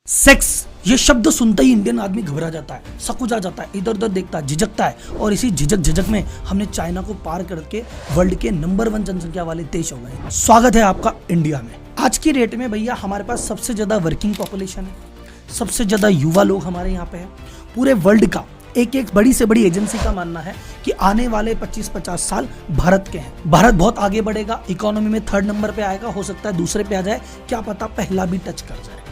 Sex ये शब्द सुनते ही इंडियन आदमी घबरा जाता है, सकुचा जाता है, इधर उधर देखता है, झिझकता है। और इसी झिझक में हमने चाइना को पार करके वर्ल्ड के नंबर 1 जनसंख्या वाले देश हो गए। स्वागत है आपका इंडिया में। आज की डेट में भैया हमारे पास सबसे ज्यादा वर्किंग पॉपुलेशन है, सबसे ज्यादा युवा लोग हमारे यहाँ पे है। पूरे वर्ल्ड का एक बड़ी से बड़ी एजेंसी का मानना है कि आने वाले 25-50 साल भारत के हैं। भारत बहुत आगे बढ़ेगा, इकोनॉमी में 3rd नंबर पे आएगा, हो सकता है दूसरे पे आ जाए, क्या पता पहला भी टच कर जाए।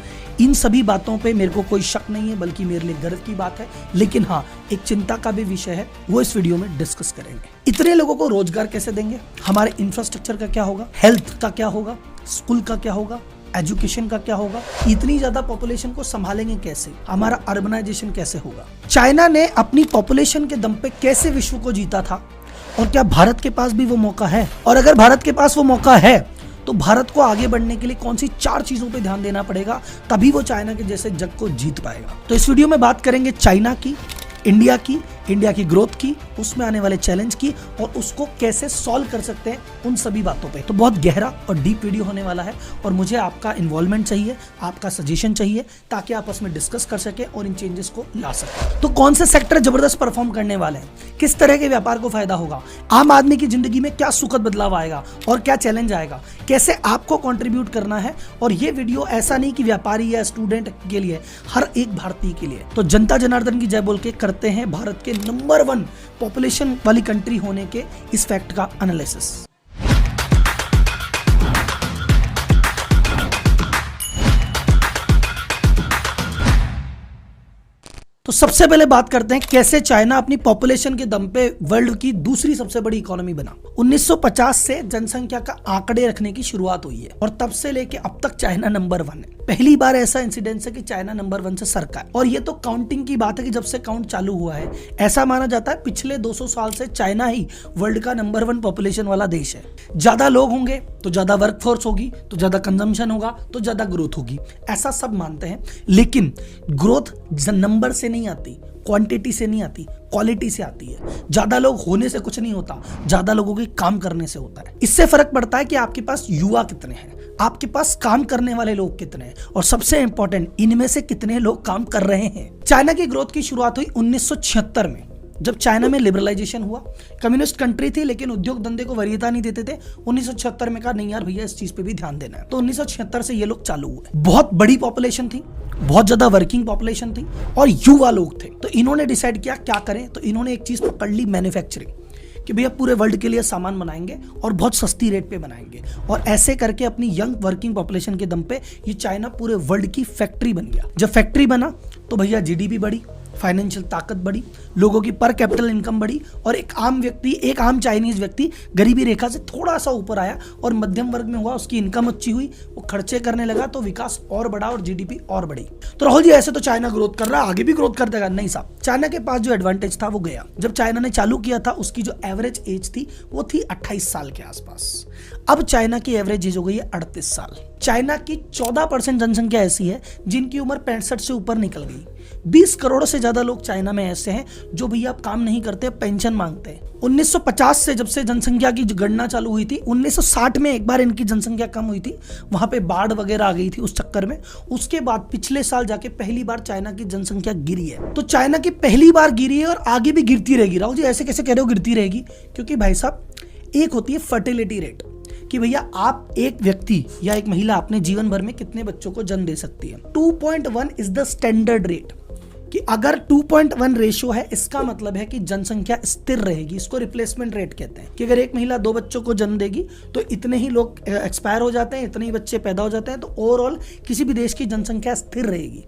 इन सभी बातों पे मेरे को कोई शक नहीं है, बल्कि मेरे लिए गर्व की बात है। लेकिन हाँ, एक चिंता का भी विषय है, वो इस वीडियो में डिस्कस करेंगे। इतने लोगों को रोजगार कैसे देंगे, हमारे इंफ्रास्ट्रक्चर का क्या होगा, हेल्थ का क्या होगा, स्कूल का क्या होगा, एजुकेशन का क्या होगा, इतनी ज्यादा पॉपुलेशन को संभालेंगे कैसे, हमारा अर्बनाइजेशन कैसे होगा। चाइना ने अपनी पॉपुलेशन के दम पे कैसे विश्व को जीता था, और क्या भारत के पास भी वो मौका है, और अगर भारत के पास वो मौका है तो भारत को आगे बढ़ने के लिए कौन सी 4 चीजों पे ध्यान देना पड़ेगा, तभी वो चाइना के जैसे जग को जीत पाएगा। तो इस वीडियो में बात करेंगे चाइना की, इंडिया की ग्रोथ की, उसमें आने वाले चैलेंज की, और उसको कैसे सॉल्व कर सकते हैं, उन सभी बातों पे। तो बहुत गहरा और डीप वीडियो होने वाला है, और मुझे आपका इन्वॉल्वमेंट चाहिए, आपका सजेशन चाहिए, ताकि आपस में डिस्कस कर सके और इन चेंजेस को ला सके। तो कौन से सेक्टर जबरदस्त परफॉर्म करने वाले हैं, किस तरह के व्यापार को फायदा होगा, आम आदमी की जिंदगी में क्या सुखद बदलाव आएगा और क्या चैलेंज आएगा, कैसे आपको कंट्रीब्यूट करना है। और ये वीडियो ऐसा नहीं कि व्यापारी या स्टूडेंट के लिए, हर एक भारतीय के लिए। तो जनता जनार्दन की जय बोल के करते हैं भारत के नंबर 1 पॉपुलेशन वाली कंट्री होने के इस फैक्ट का एनालिसिस। तो सबसे पहले बात करते हैं कैसे चाइना अपनी पॉपुलेशन के दम पे वर्ल्ड की दूसरी सबसे बड़ी इकोनॉमी बना। 1950 से जनसंख्या का आंकड़े रखने की शुरुआत हुई है, और तब से लेके अब तक चाइना नंबर 1 है। पहली बार ऐसा इंसिडेंस है कि चाइना नंबर 1 से सरका है, और ये तो काउंटिंग की बात है कि जब से काउंट चालू हुआ है, ऐसा माना जाता है पिछले 200 साल से चाइना ही वर्ल्ड का नंबर 1 पॉपुलेशन वाला देश है। ज्यादा लोग होंगे तो ज्यादा वर्कफोर्स होगी, तो ज्यादा कंजम्पशन होगा, तो ज्यादा ग्रोथ होगी, ऐसा सब मानते हैं। लेकिन ग्रोथ नंबर से नहीं आती, क्वांटिटी से नहीं आती, क्वालिटी से आती है। ज्यादा लोग होने से कुछ नहीं होता, ज्यादा लोगों के काम करने से होता है। इससे फर्क पड़ता है कि आपके पास युवा कितने हैं, आपके पास काम करने वाले लोग कितने हैं, और सबसे इंपॉर्टेंट, इनमें से कितने लोग काम कर रहे हैं। चाइना की ग्रोथ की शुरुआत हुई 1976 में, जब चाइना में लिबरलाइजेशन हुआ। कम्युनिस्ट कंट्री थी, लेकिन उद्योग धंधे को वरीयता नहीं देते थे। 1976 में कहा नहीं यार भैया, इस चीज पे भी ध्यान देना है। तो 1976 से ये लोग चालू हुए। बहुत बड़ी पॉपुलेशन थी, बहुत ज्यादा वर्किंग पॉपुलेशन थी, और युवा लोग थे। तो इन्होंने डिसाइड किया क्या करें, तो इन्होंने एक चीज पकड़ ली, मैन्युफैक्चरिंग, कि भैया पूरे वर्ल्ड के लिए सामान बनाएंगे और बहुत सस्ती रेट पे बनाएंगे। और ऐसे करके अपनी यंग वर्किंग पॉपुलेशन के दम पे ये चाइना पूरे वर्ल्ड की फैक्ट्री बन गया। जब फैक्ट्री बना तो भैया जीडीपी बढ़ी, फाइनेंशियल ताकत बढ़ी, लोगों की पर कैपिटल इनकम बढ़ी, और एक आम चाइनीज व्यक्ति गरीबी रेखा से थोड़ा सा ऊपर आया और मध्यम वर्ग में हुआ, उसकी इनकम अच्छी हुई, वो खर्चे करने लगा, तो विकास और बढ़ा और जीडीपी और बढ़ी। तो राहुल जी, ऐसे तो चाइना ग्रोथ कर रहा है, आगे भी ग्रोथ कर देगा। नहीं साहब, चाइना के पास जो एडवांटेज था वो गया। जब चाइना ने चालू किया था, उसकी जो एवरेज एज थी वो थी 28 साल के आसपास। अब चाइना की एवरेज एज हो गई है 38 साल। चाइना की 14% जनसंख्या ऐसी है जिनकी उम्र 65 से ऊपर निकल गई। 20 करोड़ से ज्यादा लोग चाइना में ऐसे हैं जो भैया अब काम नहीं करते, पेंशन मांगते हैं। 1950 से जब से जनसंख्या की गणना चालू हुई थी, 1960 में एक बार इनकी जनसंख्या कम हुई थी, वहां पे बाढ़ वगैरह आ गई थी उस चक्कर में। उसके बाद पिछले साल जाके पहली बार चाइना की जनसंख्या गिरी है। तो चाइना की पहली बार गिरी है, और आगे भी गिरती रहेगी। राहुल जी, ऐसे कैसे कह रहे हो गिरती रहेगी? क्योंकि भाई साहब, एक होती है फर्टिलिटी रेट, कि भैया आप एक व्यक्ति या एक महिला अपने जीवन भर में कितने बच्चों को जन्म दे सकती है। 2.1 इज द स्टैंडर्ड रेट, कि अगर 2.1 रेशियो है, इसका मतलब है कि जनसंख्या स्थिर रहेगी। इसको रिप्लेसमेंट रेट कहते हैं, कि अगर एक महिला 2 बच्चों को जन्म देगी तो इतने ही लोग एक्सपायर हो जाते हैं, इतने ही बच्चे पैदा हो जाते हैं, तो ओवरऑल किसी भी देश की जनसंख्या स्थिर रहेगी।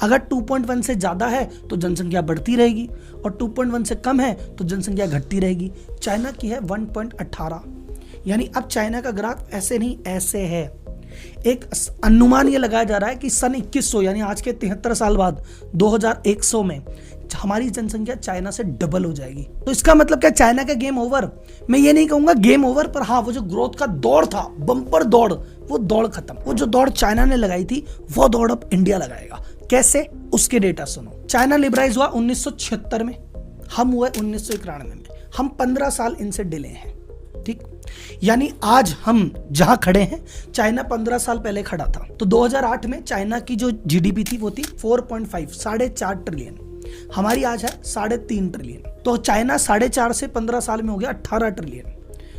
अगर 2.1 से ज्यादा है तो जनसंख्या बढ़ती रहेगी, और 2.1 से कम है तो जनसंख्या घटती रहेगी। चाइना की है 1.18, यानी अब चाइना का ग्राफ ऐसे नहीं ऐसे है। एक अनुमान ये लगाया जा रहा है कि सन 2100, यानी आज के 73 साल बाद 2100 में हमारी जनसंख्या चाइना से डबल हो जाएगी। तो इसका मतलब क्या, चाइना का गेम ओवर? मैं ये नहीं कहूंगा गेम ओवर, पर हाँ, वो जो ग्रोथ का दौड़ था, बम्पर दौड़, वो दौड़ खत्म। वो जो दौड़ चाइना ने लगाई थी, वो दौड़ अब इंडिया लगाएगा। कैसे, उसके डेटा सुनो। चाइना लिबरलाइज हुआ 1976 में, हम हुए 1991 में। हम 15 साल इनसे डिले हैं, ठीक। यानी आज हम जहां खड़े हैं चाइना 15 साल पहले खड़ा था। तो 2008 में चाइना की जो जीडीपी थी वो थी 4.5 4.5 ट्रिलियन, हमारी आज है 3.5 ट्रिलियन। तो चाइना 4.5 से 15 साल में हो गया 18 ट्रिलियन।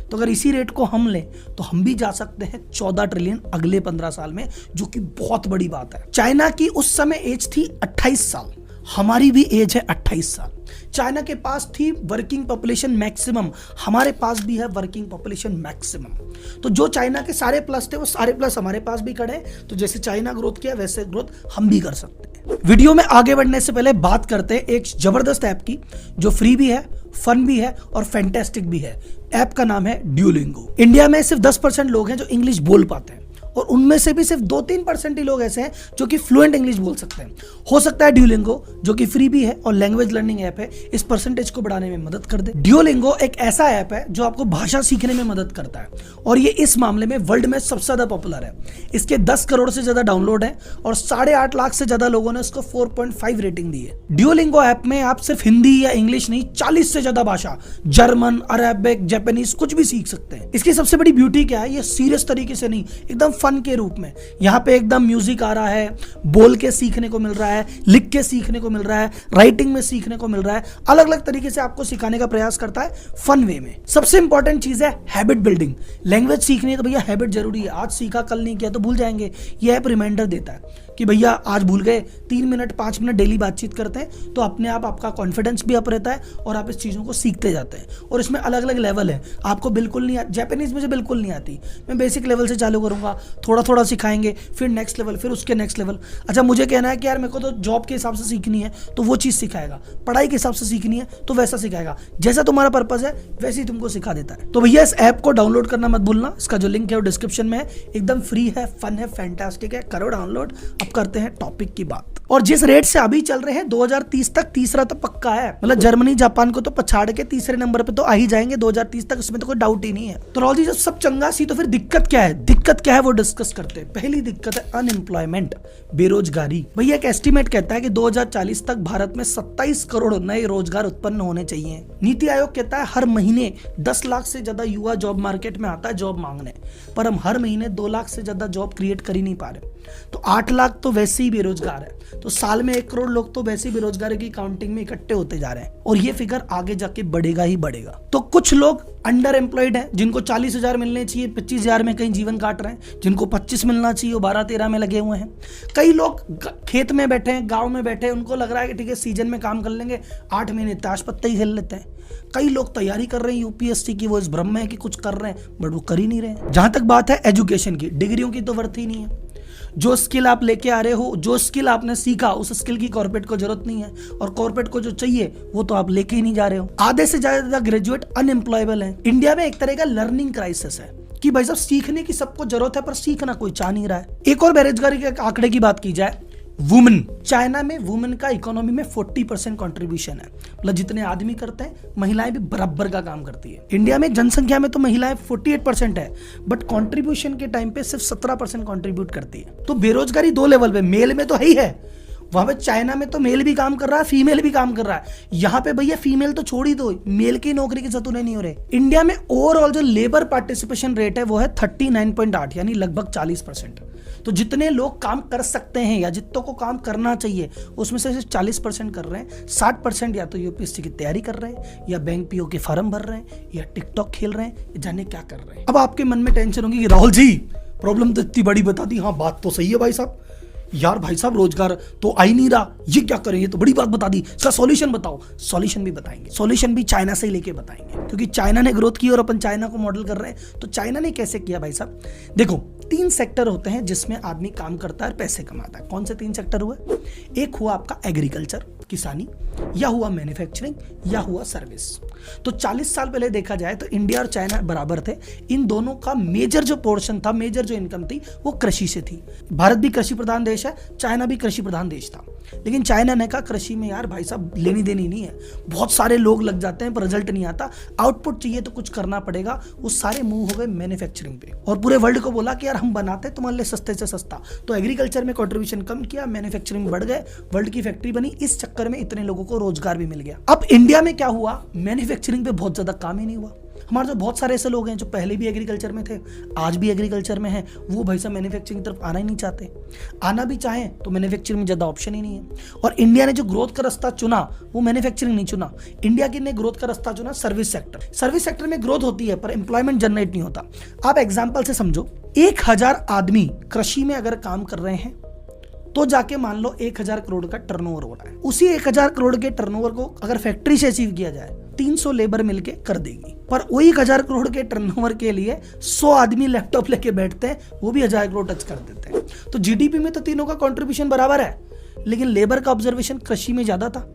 तो अगर इसी रेट को हम लें तो हम भी जा सकते हैं 14 ट्रिलियन अगले 15 साल में, जो कि बहुत बड़ी बात है। चाइना की उस समय एज थी 28 साल, हमारी भी एज है 28 साल। चाइना के पास थी वर्किंग पॉपुलेशन मैक्सिमम, हमारे पास भी है वर्किंग पॉपुलेशन मैक्सिमम। तो जो चाइना के सारे प्लस थे वो सारे प्लस हमारे पास भी खड़े हैं। तो जैसे चाइना ग्रोथ किया वैसे ग्रोथ हम भी कर सकते हैं। वीडियो में आगे बढ़ने से पहले बात करते हैं एक जबरदस्त ऐप की जो फ्री भी है, फन भी है और फैंटास्टिक भी है। ऐप का नाम है ड्यूलिंगो। इंडिया में सिर्फ 10% लोग हैं जो इंग्लिश बोल पाते हैं और उनमें से भी सिर्फ 2-3% ही लोग ऐसे हैं जो कि फ्लुएंट इंग्लिश बोल सकते हैं। हो सकता है ड्यूलिंगो जो कि फ्री भी है और लैंग्वेज लर्निंग ऐप है इस परसेंटेज को बढ़ाने में मदद कर दे। ड्यूलिंगो एक ऐसा ऐप है जो आपको भाषा सीखने में मदद करता है और ये इस मामले में वर्ल्ड में सबसे ज्यादा पॉपुलर है। इसके 10 करोड़ से ज्यादा डाउनलोड है और 8.5 लाख से ज्यादा लोगों ने इसको 4.5 रेटिंग दी है। ड्यूलिंगो ऐप में आप सिर्फ हिंदी या इंग्लिश नहीं 40 से ज्यादा भाषा, जर्मन, अरेबिक, जापानीज कुछ भी सीख सकते हैं। इसकी सबसे बड़ी ब्यूटी क्या है, ये सीरियस तरीके से नहीं, एकदम फन के रूप में। यहाँ पे एकदम म्यूजिक आ रहा है, बोल के सीखने को मिल रहा है, लिख के सीखने को मिल रहा है, राइटिंग में सीखने को मिल रहा है। अलग अलग तरीके से आपको सिखाने का प्रयास करता है फन वे में। सबसे इंपॉर्टेंट चीज है हैबिट बिल्डिंग। लैंग्वेज सीखनी है तो भैया हैबिट जरूरी है। आज सीखा कल नहीं किया तो भूल जाएंगे। ये ऐप रिमाइंडर देता है कि भैया आज भूल गए, 3 मिनट 5 मिनट डेली बातचीत करते हैं तो अपने आप आपका कॉन्फिडेंस भी अप रहता है और आप इस चीज़ों को सीखते जाते हैं। और इसमें अलग अलग लेवल है। आपको बिल्कुल नहीं जापानीज मुझे बिल्कुल नहीं आती, मैं बेसिक लेवल से चालू करूंगा, थोड़ा थोड़ा सिखाएंगे, फिर नेक्स्ट लेवल, फिर उसके नेक्स्ट लेवल। अच्छा मुझे कहना है कि यार मेरे को तो जॉब के हिसाब से सीखनी है तो वो चीज़ सिखाएगा, पढ़ाई के हिसाब से सीखनी है तो वैसा सिखाएगा, जैसा तुम्हारा पर्पज है वैसे ही तुमको सिखा देता है। तो भैया इस ऐप को डाउनलोड करना मत भूलना। इसका जो लिंक है वो डिस्क्रिप्शन में है। एकदम फ्री है, फन है, फैंटास्टिक है, करो डाउनलोड। अब करते हैं टॉपिक की बात। और जिस रेट से अभी चल रहे हैं 2030 तक तीसरा तो पक्का है। मतलब जर्मनी जापान को तो पछाड़ के तीसरे नंबर पे तो आ ही जाएंगे 2030 तक, इसमें तो कोई डाउट ही नहीं है। तो राहुल जी जब सब चंगा सी तो फिर दिक्कत क्या है? दिक्कत क्या है वो डिस्कस करते हैं। पहली दिक्कत है अनएम्प्लॉयमेंट, बेरोजगारी। भैया एक एस्टीमेट कहता है कि 2040 तक भारत में 27 करोड़ नए रोजगार उत्पन्न होने चाहिए। नीति आयोग कहता है हर महीने 10 लाख से ज्यादा युवा जॉब मार्केट में आता है जॉब मांगने, पर हम हर महीने 2 लाख से ज्यादा जॉब क्रिएट कर ही नहीं पा रहे। तो 8 लाख तो वैसे ही बेरोजगार है, तो साल में 1 करोड़ लोग तो वैसे ही बेरोजगारी की काउंटिंग में इकट्ठे होते जा रहे हैं और ये फिगर आगे जाके बढ़ेगा ही बढ़ेगा। तो कुछ लोग अंडर एम्प्लॉयड हैं जिनको 40,000 मिलने चाहिए 25,000 में कहीं जीवन काट रहे हैं, जिनको 25 मिलना चाहिए वो 12-13 में लगे हुए हैं। कई लोग खेत में बैठे हैं, गाँव में बैठे हैं, उनको लग रहा है कि ठीक है सीजन में काम कर लेंगे, 8 महीने ताश पत्ते ही खेल लेते हैं। कई लोग तैयारी कर रहे हैं यूपीएससी की, वो इस भ्रम में है कि कुछ कर रहे हैं बट वो कर ही नहीं रहे हैं। जहां तक बात है एजुकेशन की, डिग्रियों की तो वर्थ ही नहीं है। जो स्किल आप लेके आ रहे हो, जो स्किल आपने सीखा, उस स्किल की कॉर्पोरेट को जरूरत नहीं है और कॉर्पोरेट को जो चाहिए वो तो आप लेके ही नहीं जा रहे हो। आधे से ज्यादा ग्रेजुएट अनएम्प्लॉयबल हैं। इंडिया में एक तरह का लर्निंग क्राइसिस है कि भाई साहब सीखने की सबको जरूरत है पर सीखना कोई चाह नहीं रहा है। एक और बेरोजगारी के आंकड़े की बात की जाए, वुमेन। चाइना में वुमेन का इकोनॉमी में 40% कंट्रीब्यूशन है। मतलब जितने आदमी करते हैं महिलाएं भी बराबर का काम करती है। इंडिया में जनसंख्या में तो महिलाएं 48% है बट कंट्रीब्यूशन के टाइम पे सिर्फ 17% कंट्रीब्यूट करती है। तो बेरोजगारी 2 लेवल पे, मेल में तो है ही है, वहां पे चाइना में तो मेल भी काम कर रहा है, फीमेल भी काम कर रहा है। यहाँ पे भैया फीमेल तो छोड़ ही दो, मेल की नौकरी के सतुने नहीं हो रहे। इंडिया में ओवरऑल जो लेबर पार्टिसिपेशन रेट है वो है 39.8 यानी लगभग 40%। तो जितने लोग काम कर सकते हैं या जितनों को काम करना चाहिए उसमें से सिर्फ 40% कर रहे हैं। 60% या तो यूपीएससी की तैयारी कर रहे हैं या बैंक पीओ के फॉर्म भर रहे हैं या टिकटॉक खेल रहे हैं, जाने क्या कर रहे हैं। अब आपके मन में टेंशन होगी कि राहुल जी प्रॉब्लम तो इतनी बड़ी बता दी। हाँ बात तो सही है भाई साहब, यार भाई साहब रोजगार तो आ ही नहीं रहा, ये क्या करें, ये तो बड़ी बात बता दी, इसका सॉल्यूशन बताओ। सॉल्यूशन भी बताएंगे, सॉल्यूशन भी चाइना से ही लेके बताएंगे क्योंकि चाइना ने ग्रोथ की और अपन चाइना को मॉडल कर रहे हैं। तो चाइना ने कैसे किया भाई साहब? देखो 3 सेक्टर होते हैं जिसमें आदमी काम करता है और पैसे कमाता है। कौन से 3 सेक्टर हुए? एक हुआ आपका एग्रीकल्चर, किसानी, या हुआ मैन्युफैक्चरिंग, या हुआ सर्विस। तो 40 साल पहले देखा जाए तो इंडिया और चाइना बराबर थे। इन दोनों का मेजर जो पोर्शन था, मेजर जो इनकम थी वो कृषि से थी। भारत भी कृषि प्रधान देश है, चाइना भी कृषि प्रधान देश था। लेकिन चाइना ने कहा कृषि में यार भाई साहब लेनी देनी नहीं है, बहुत सारे लोग लग जाते हैं पर रिजल्ट नहीं आता, आउटपुट चाहिए तो कुछ करना पड़ेगा। वो सारे मूव हो गए मैन्युफैक्चरिंग पे और पूरे वर्ल्ड को बोला कि यार हम बनाते हैं तुम्हारे लिए सस्ते से सस्ता। तो एग्रीकल्चर में कंट्रीब्यूशन कम किया, मैन्युफैक्चरिंग में बढ़ गए, वर्ल्ड की फैक्ट्री बनी, इस चक्कर में इतने लोगों को रोजगार भी मिल गया। अब इंडिया में क्या हुआ? मैन्युफैक्चरिंग पे बहुत ज्यादा काम ही नहीं हुआ। हमारे जो बहुत सारे ऐसे लोग हैं जो पहले भी एग्रीकल्चर में थे, आज भी एग्रीकल्चर में हैं, वो भाई साहब मैन्युफैक्चरिंग की तरफ आना ही नहीं चाहते। आना भी चाहें तो मैन्युफैक्चरिंग में ज़्यादा ऑप्शन ही नहीं है। और इंडिया ने जो ग्रोथ का रास्ता चुना वो मैन्युफैक्चरिंग नहीं चुना। इंडिया की ने ग्रोथ का रास्ता चुना सर्विस सेक्टर। सर्विस सेक्टर में ग्रोथ होती है पर एम्प्लॉयमेंट जनरेट नहीं होता। आप एग्जाम्पल से समझो, 1000 आदमी कृषि में अगर काम कर रहे हैं तो जाके मान लो 1000 करोड़ का टर्नओवर हो रहा है। उसी 1000 करोड़ के टर्नओवर को अगर फैक्ट्री से अचीव किया जाए 300 लेबर मिलके कर देगी। पर वही 1000 करोड़ के टर्नओवर के लिए 100 आदमी लैपटॉप लेके बैठते हैं, वो भी 1000 करोड़ टच कर देते हैं। तो जीडीपी में तो तीनों का कंट्रीब्यूशन बराबर है, लेकिन लेबर का ऑब्जर्वेशन कृषि में ज्यादा था,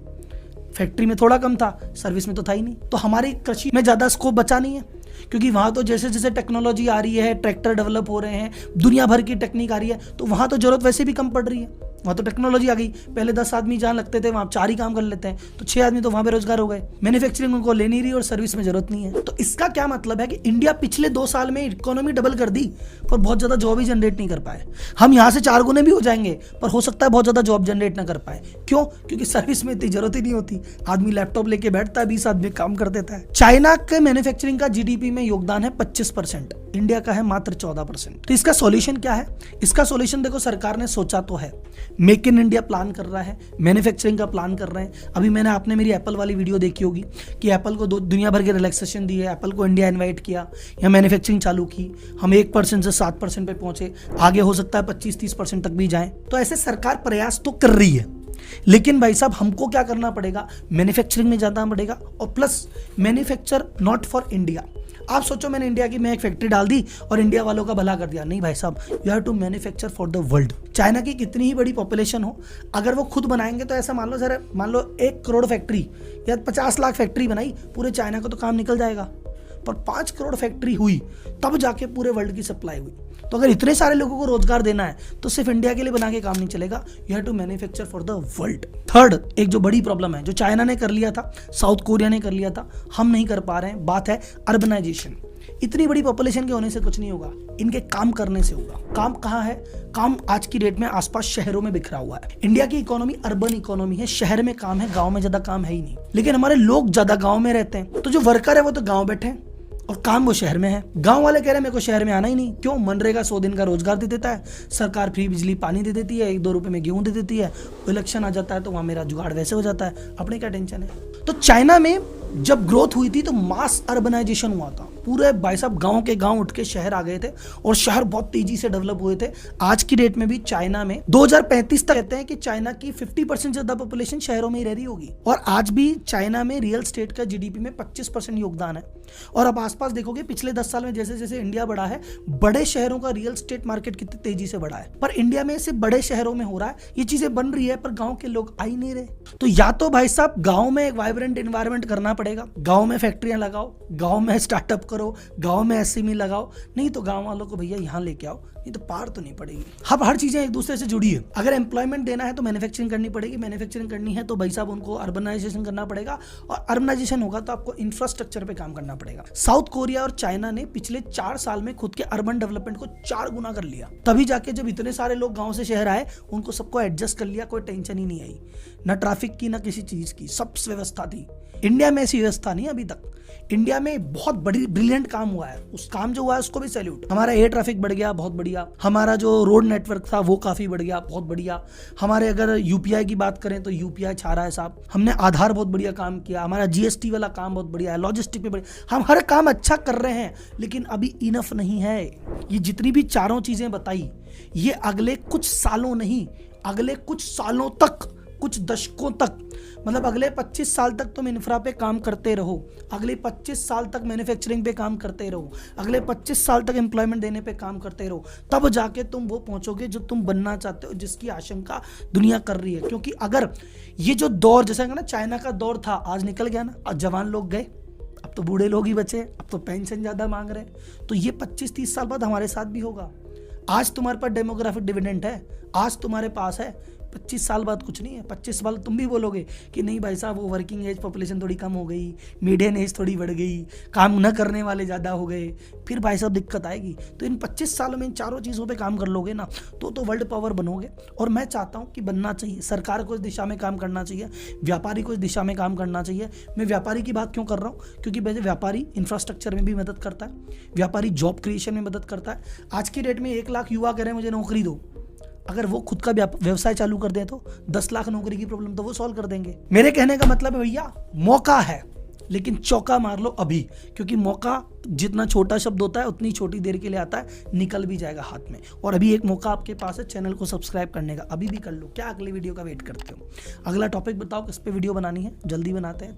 फैक्ट्री में थोड़ा कम था, सर्विस में तो था ही नहीं। तो हमारी कृषि में ज्यादा स्कोप बचा नहीं है, क्योंकि वहां तो जैसे जैसे टेक्नोलॉजी आ रही है, ट्रैक्टर डेवलप हो रहे हैं, दुनिया भर की टेक्निक आ रही है, तो वहां तो जरूरत वैसे भी कम पड़ रही है। वहां तो टेक्नोलॉजी आ गई। पहले 10 आदमी जहां लगते थे वहां 4 ही काम कर लेते हैं, तो 6 आदमी तो वहां बेरोजगार हो गए। मैन्युफैक्चरिंग उनको ले नहीं रही और सर्विस में जरूरत नहीं है। तो इसका क्या मतलब है कि इंडिया पिछले 2 साल में इकोनॉमी डबल कर दी पर बहुत ज्यादा जॉब ही जनरेट नहीं कर पाए। हम यहाँ से 4 गुने भी हो जाएंगे पर हो सकता है बहुत ज्यादा जॉब जनरेट ना कर पाए। क्यों? क्योंकि सर्विस में इतनी जरूरत ही नहीं होती। आदमी लैपटॉप लेके बैठता है, 20 आदमी काम कर देता है। चाइना के मैन्युफैक्चरिंग का जीडीपी में योगदान है 25%, इंडिया का है मात्र 14%। तो इसका सॉल्यूशन क्या है? इसका सॉल्यूशन देखो, सरकार ने सोचा तो है, मेक इन इंडिया प्लान कर रहा है, मैन्युफैक्चरिंग का प्लान कर रहे हैं। अभी आपने मेरी एप्पल वाली वीडियो देखी होगी कि एप्पल को दुनिया भर के रिलैक्सेशन दी है, एप्पल को इंडिया इनवाइट किया, यहाँ मैन्युफैक्चरिंग चालू की, हम 1% से 7% पे पहुंचे, आगे हो सकता है 25-30% तक भी जाएं। तो ऐसे सरकार प्रयास तो कर रही है, लेकिन भाई साहब हमको क्या करना पड़ेगा? मैन्युफैक्चरिंग में जाना पड़ेगा, और plus manufacture not for India. आप सोचो मैंने इंडिया की मैं एक फैक्ट्री डाल दी और इंडिया वालों का भला कर दिया, नहीं भाई साहब, you have to manufacture for the world. China की कितनी ही बड़ी पॉपुलेशन हो, अगर वो खुद बनाएंगे तो ऐसा मान लो 1 करोड़ फैक्ट्री या 50 लाख फैक्ट्री बनाई, पूरे चाइना का तो काम निकल जाएगा। पर 5 करोड़ फैक्ट्री हुई तब जाके पूरे वर्ल्ड की सप्लाई हुई। तो अगर इतने सारे लोगों को रोजगार देना है तो सिर्फ इंडिया के लिए बना के काम नहीं चलेगा, you have to manufacture for the world. Third, एक जो बड़ी प्रॉब्लम है, जो चाइना ने कर लिया था, साउथ कोरिया ने कर लिया था, हम नहीं कर पा रहे हैं, बात है अर्बनाइजेशन। इतनी बड़ी पॉपुलेशन के होने से कुछ नहीं होगा, इनके काम करने से होगा। काम कहाँ है? काम आज की डेट में आसपास शहरों में बिखरा हुआ है। इंडिया की इकोनॉमी अर्बन इकोनॉमी है, शहर में काम है, गांव में ज्यादा काम है ही नहीं। लेकिन हमारे लोग ज्यादा गांव में रहते हैं, तो जो वर्कर है वो तो गांव बैठे हैं और काम वो शहर में है। गांव वाले कह रहे हैं मेरे को शहर में आना ही नहीं। क्यों? मनरेगा 100 दिन का रोजगार दे देता है, सरकार फ्री बिजली पानी दे देती है, 1-2 रुपए में गेहूं दे देती है, इलेक्शन आ जाता है तो वहां मेरा जुगाड़ वैसे हो जाता है, अपने क्या टेंशन है। तो चाइना में जब ग्रोथ हुई थी तो मास अर्बनाइजेशन हुआ था, पूरे भाई साहब गांव के गांव उठ के शहर आ गए थे और शहर बहुत तेजी से डेवलप हुए थे। आज की डेट में भी चाइना में 2035 तक कहते हैं कि चाइना की 50% ज्यादा पॉपुलेशन शहरों में ही रह रही होगी। और आज भी चाइना में रियल स्टेट का जीडीपी में 25% योगदान है। और अब आसपास देखोगे पिछले 10 साल में जैसे जैसे इंडिया बढ़ा है, बड़े शहरों का रियल स्टेट मार्केट कितनी तेजी से बढ़ा है। पर इंडिया में सिर्फ बड़े शहरों में हो रहा है, ये चीजें बन रही है पर गांव के लोग आ ही नहीं रहे। तो या तो भाई साहब गांव में एक वाइब्रेंट एनवायरनमेंट करना पड़ेगा, गांव में फैक्ट्रियां लगाओ, गांव में स्टार्टअप करो, गांव में एसएमई लगाओ, नहीं तो गांव वालों को भैया यहाँ लेके आओ, नहीं तो पार तो नहीं पड़ेगी। अब हर चीजें एक दूसरे से जुड़ी है। अगर एम्प्लॉयमेंट देना है तो मैन्युफैक्चरिंग करनी पड़ेगी, मैन्युफैक्चरिंग करनी है तो भाई साहब उनको अर्बनाइजेशन करना पड़ेगा, और अर्बनाइजेशन होगा तो आपको इंफ्रास्ट्रक्चर पे काम करना पड़ेगा। साउथ कोरिया और चाइना ने पिछले 4 साल में खुद के अर्बन डेवलपमेंट को 4 गुना कर लिया। तभी जाके जब इतने सारे लोग गांव से शहर आए, उनको सबको एडजस्ट कर लिया, कोई टेंशन ही नहीं आई, ना ट्रैफिक की ना किसी चीज की, सब व्यवस्था थी। इंडिया में ऐसी व्यवस्था नहीं अभी तक। इंडिया में बहुत बड़ी ब्रिलियंट काम हुआ है, उस काम जो हुआ है उसको भी सैल्यूट। हमारा एयर ट्रैफिक बढ़ गया, बहुत बढ़िया। हमारा जो रोड नेटवर्क था वो काफी बढ़ गया, बहुत बढ़िया। हमारे अगर यूपीआई की बात करें तो यूपीआई छा रहा है साहब। हमने आधार बहुत बढ़िया काम किया, हमारा जीएसटी वाला काम बहुत बढ़िया है, लॉजिस्टिक पे बढ़िया, हम हर काम अच्छा कर रहे हैं। लेकिन अभी इनफ नहीं है। ये जितनी भी चारों चीजें बताई, ये अगले कुछ सालों नहीं, अगले कुछ सालों तक, कुछ दशकों तक, मतलब अगले 25 साल तक तुम इंफ्रा पे काम करते रहो, अगले 25 साल तक मैन्युफैक्चरिंग पे काम करते रहो, अगले 25 साल तक एम्प्लॉयमेंट देने पे काम करते रहो, तब जाके तुम वो पहुंचोगे जो तुम बनना चाहते हो, जिसकी आशंका दुनिया कर रही है। क्योंकि अगर ये जो दौर, जैसा ना चाइना का दौर था, आज निकल गया ना, आज जवान लोग गए, अब तो बूढ़े लोग ही बचे, अब तो पेंशन ज्यादा मांग रहे हैं। तो ये 25-30 साल बाद हमारे साथ भी होगा। आज तुम्हारे पास डेमोग्राफिक डिविडेंड है, आज तुम्हारे पास है 25 साल बाद कुछ नहीं है। 25 साल तुम भी बोलोगे कि नहीं भाई साहब वो वर्किंग एज पॉपुलेशन थोड़ी कम हो गई, मीडियन एज थोड़ी बढ़ गई, काम न करने वाले ज़्यादा हो गए, फिर भाई साहब दिक्कत आएगी। तो इन 25 सालों में इन चारों चीज़ों पे काम कर लोगे ना तो वर्ल्ड पावर बनोगे। और मैं चाहता हूँ कि बनना चाहिए, सरकार को इस दिशा में काम करना चाहिए, व्यापारी को इस दिशा में काम करना चाहिए। मैं व्यापारी की बात क्यों कर रहा हूँ, क्योंकि व्यापारी इंफ्रास्ट्रक्चर में भी मदद करता है, व्यापारी जॉब क्रिएशन में मदद करता है। आज की डेट में 1 लाख युवा कह रहे हैं मुझे नौकरी दो, अगर वो खुद का व्यवसाय चालू कर दे तो 10 लाख नौकरी की प्रॉब्लम तो वो सॉल्व कर देंगे। मेरे कहने का मतलब है भैया मौका है, लेकिन चौका मार लो अभी, क्योंकि मौका जितना छोटा शब्द होता है उतनी छोटी देर के लिए आता है, निकल भी जाएगा हाथ में। और अभी एक मौका आपके पास है चैनल को सब्सक्राइब करने का, अभी भी कर लो। क्या अगले वीडियो का वेट करते हो? अगला टॉपिक बताओ किस पे वीडियो बनानी है, जल्दी बनाते हैं।